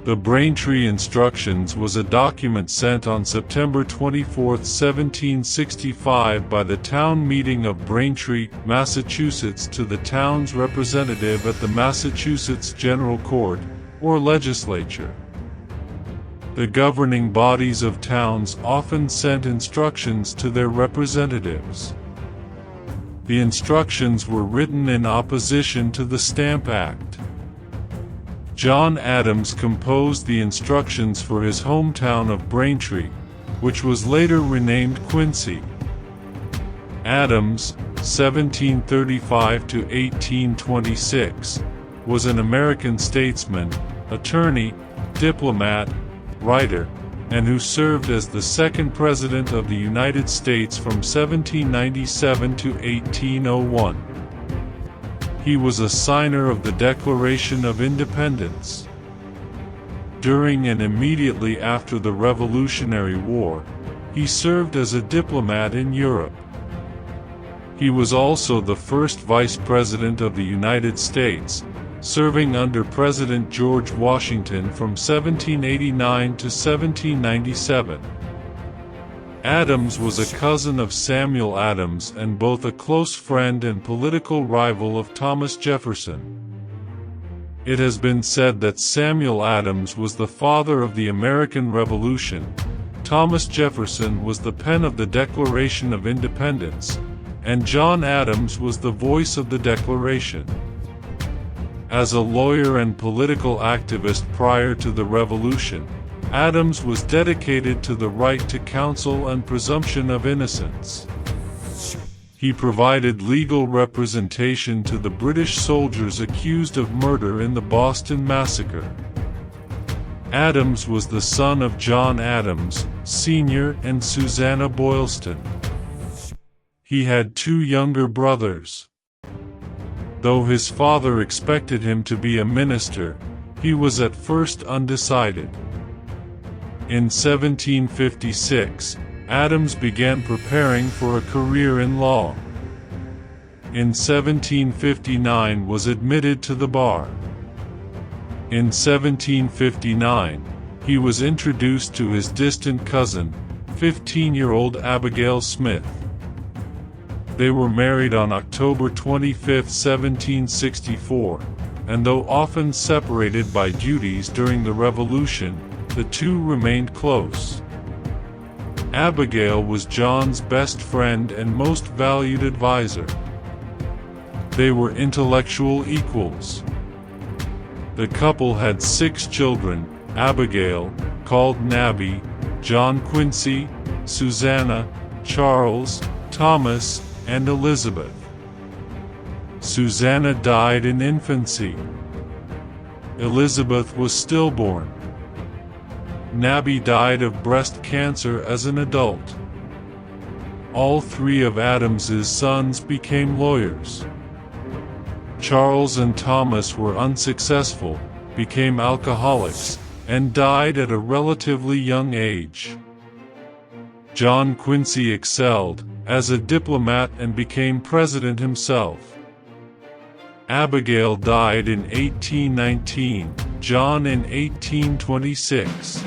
The Braintree Instructions was a document sent on September 24, 1765 by the town meeting of Braintree, Massachusetts to the town's representative at the Massachusetts General Court, or legislature. The governing bodies of towns often sent instructions to their representatives. The instructions were written in opposition to the Stamp Act. John Adams composed the instructions for his hometown of Braintree, which was later renamed Quincy. Adams, 1735 to 1826, was an American statesman, attorney, diplomat, writer, and who served as the second President of the United States from 1797 to 1801. He was a signer of the Declaration of Independence. During and immediately after the Revolutionary War, he served as a diplomat in Europe. He was also the first Vice President of the United States, serving under President George Washington from 1789 to 1797. Adams was a cousin of Samuel Adams and both a close friend and political rival of Thomas Jefferson. It has been said that Samuel Adams was the father of the American Revolution, Thomas Jefferson was the pen of the Declaration of Independence, and John Adams was the voice of the Declaration. As a lawyer and political activist prior to the Revolution, Adams was dedicated to the right to counsel and presumption of innocence. He provided legal representation to the British soldiers accused of murder in the Boston Massacre. Adams was the son of John Adams, Sr. and Susanna Boylston. He had two younger brothers. Though his father expected him to be a minister, he was at first undecided. In 1756, Adams began preparing for a career in law. In 1759 was admitted to the bar. In 1759, he was introduced to his distant cousin, 15-year-old Abigail Smith. They were married on October 25, 1764, and though often separated by duties during the Revolution, the two remained close. Abigail was John's best friend and most valued advisor. They were intellectual equals. The couple had 6 children: Abigail, called Nabby, John Quincy, Susanna, Charles, Thomas, and Elizabeth. Susanna died in infancy. Elizabeth was stillborn. Nabby died of breast cancer as an adult. All 3 of Adams's sons became lawyers. Charles and Thomas were unsuccessful, became alcoholics, and died at a relatively young age. John Quincy excelled as a diplomat and became president himself. Abigail died in 1819, John in 1826.